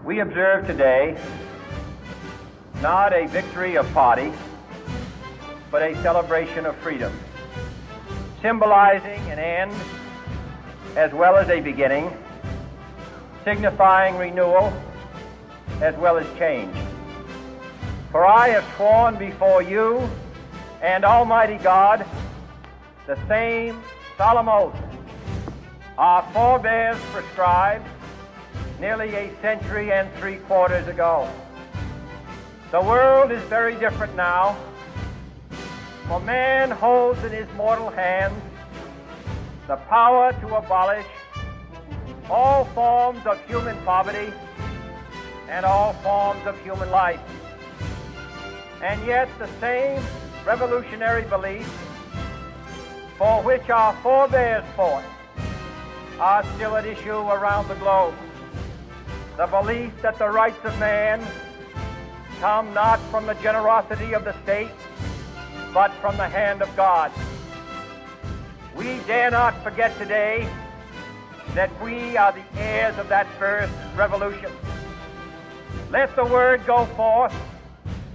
We observe today not a victory of party, but a celebration of freedom, symbolizing an end as well as a beginning, signifying renewal as well as change. For I have sworn before you and Almighty God the same solemn oath our forebears prescribed nearly a century and 3/4 ago. The world is very different now, for man holds in his mortal hands the power to abolish all forms of human poverty and all forms of human life. And yet the same revolutionary beliefs for which our forebears fought are still at issue around the globe. The belief that the rights of man come not from the generosity of the state, but from the hand of God. We dare not forget today that we are the heirs of that first revolution. Let the word go forth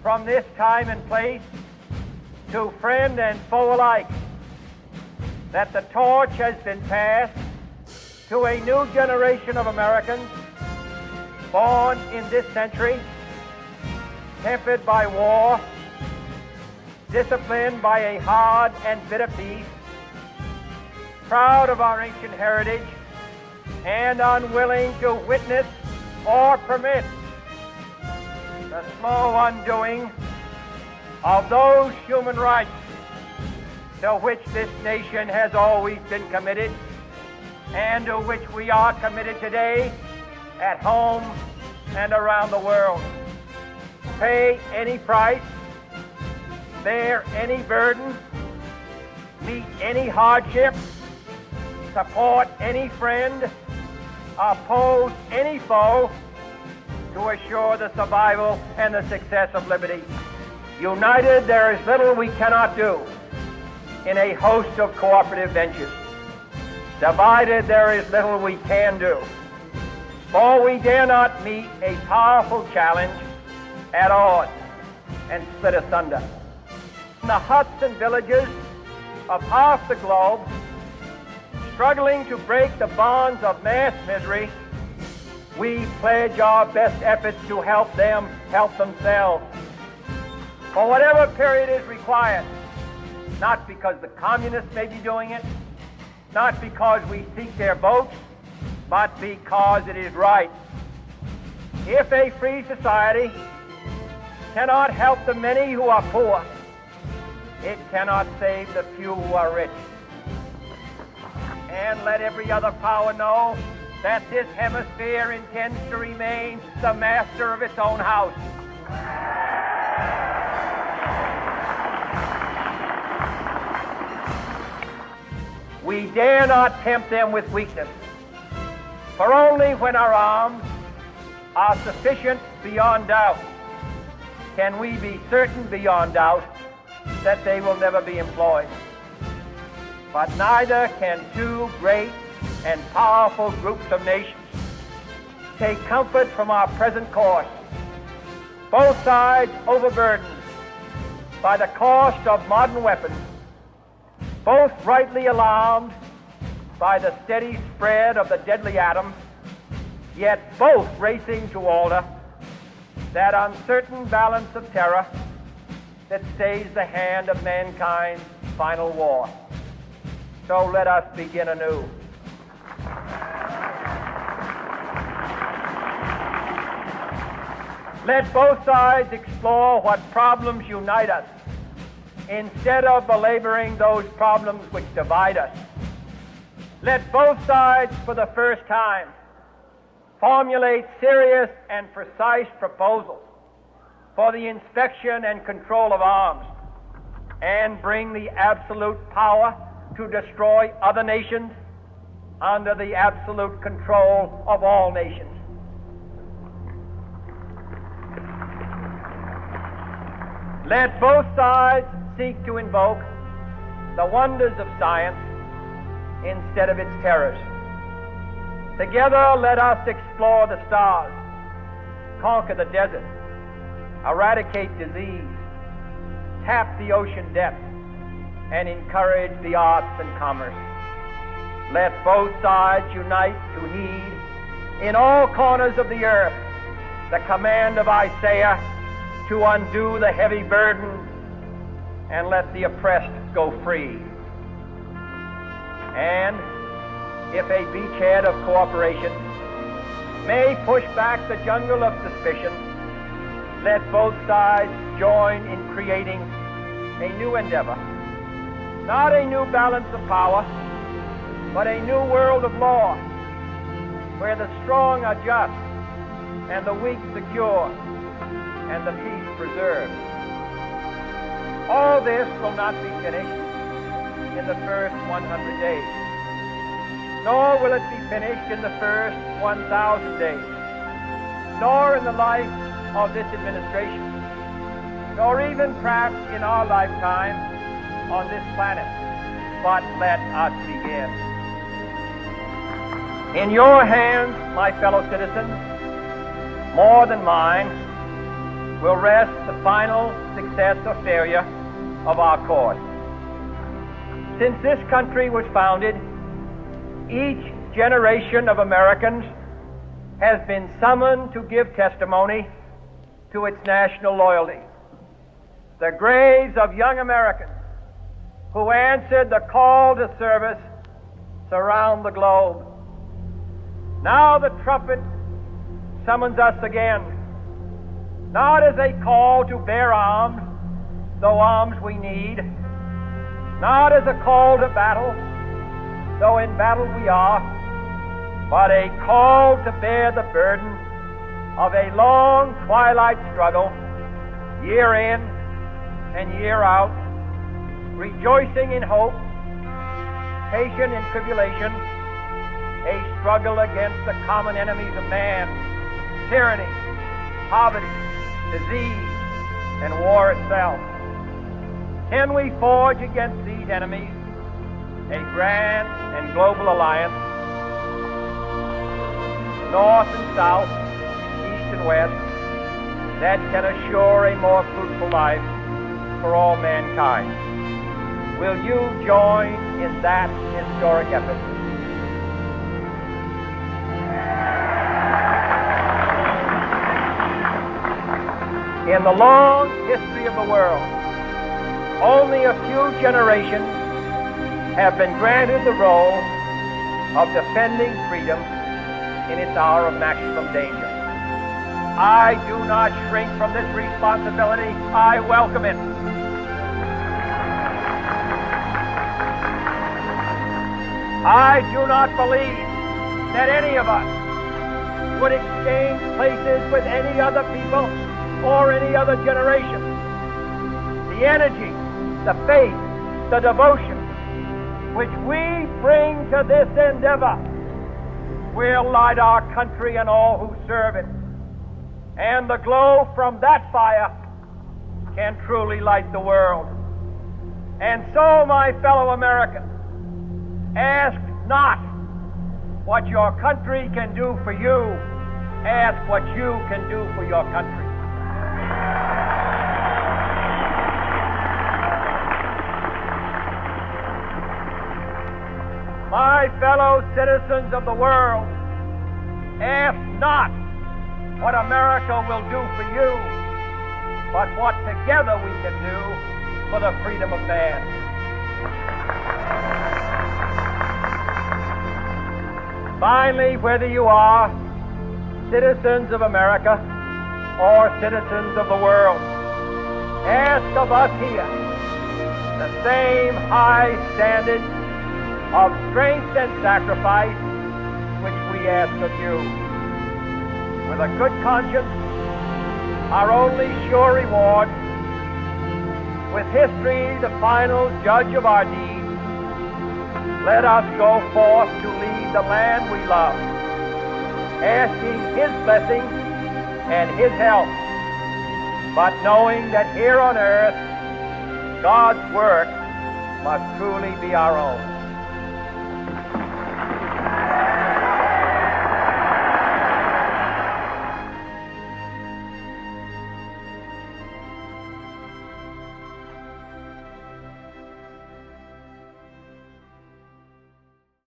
from this time and place to friend and foe alike that the torch has been passed to a new generation of Americans born in this century, tempered by war, disciplined by a hard and bitter peace, proud of our ancient heritage, and unwilling to witness or permit the slow undoing of those human rights to which this nation has always been committed and to which we are committed today at home and around the world. Pay any price, bear any burden, meet any hardship, support any friend, oppose any foe to assure the survival and the success of liberty. United, there is little we cannot do in a host of cooperative ventures. Divided, there is little we can do, for we dare not meet a powerful challenge at odds and split asunder. In the huts and villages of half the globe, struggling to break the bonds of mass misery, we pledge our best efforts to help them help themselves. For whatever period is required, not because the communists may be doing it, not because we seek their votes, but because it is right. If a free society cannot help the many who are poor, it cannot save the few who are rich. And let every other power know that this hemisphere intends to remain the master of its own house. We dare not tempt them with weakness, for only when our arms are sufficient beyond doubt can we be certain beyond doubt that they will never be employed. But neither can two great and powerful groups of nations take comfort from our present course, both sides overburdened by the cost of modern weapons, both rightly alarmed by the steady spread of the deadly atom, yet both racing to alter that uncertain balance of terror that stays the hand of mankind's final war. So let us begin anew. Let both sides explore what problems unite us, instead of belaboring those problems which divide us. Let both sides, for the first time, formulate serious and precise proposals for the inspection and control of arms, and bring the absolute power to destroy other nations under the absolute control of all nations. Let both sides seek to invoke the wonders of science instead of its terrors. Together, let us explore the stars conquer the desert, eradicate disease, tap the ocean depths, and encourage the arts and commerce. Let both sides unite to heed in all corners of the earth the command of Isaiah to undo the heavy burden and let the oppressed go free. And if a beachhead of cooperation may push back the jungle of suspicion, let both sides join in creating a new endeavor, not a new balance of power, but a new world of law, where the strong are just, and the weak secure, and the peace preserved. All this will not be finished in the first 100 days, nor will it be finished in the first 1,000 days, nor in the life of this administration, nor even perhaps in our lifetime on this planet. But let us begin. In your hands, my fellow citizens, more than mine, will rest the final success or failure of our course. Since this country was founded, each generation of Americans has been summoned to give testimony to its national loyalty. The graves of young Americans who answered the call to service surround the globe. Now the trumpet summons us again, not as a call to bear arms, though arms we need, not as a call to battle, though in battle we are, but a call to bear the burden of a long twilight struggle, year in and year out, rejoicing in hope, patient in tribulation, a struggle against the common enemies of man, tyranny, poverty, disease, and war itself. Can we forge against these enemies a grand and global alliance, north and south, east and west, that can assure a more fruitful life for all mankind? Will you join in that historic effort? In the long history of the world, only a few generations have been granted the role of defending freedom in its hour of maximum danger. I do not shrink from this responsibility. I welcome it. I do not believe that any of us would exchange places with any other people or any other generation. The energy, the faith, the devotion which we bring to this endeavor will light our country and all who serve it. And the glow from that fire can truly light the world. And so, my fellow Americans, ask not what your country can do for you. Ask what you can do for your country. My fellow citizens of the world, ask not what America will do for you, but what together we can do for the freedom of man. Finally, whether you are citizens of America or citizens of the world, ask of us here the same high standard of strength and sacrifice which we ask of you. With a good conscience, our only sure reward, with history the final judge of our deeds, let us go forth to lead the land we love, asking His blessing and His help, but knowing that here on earth, God's work must truly be our own.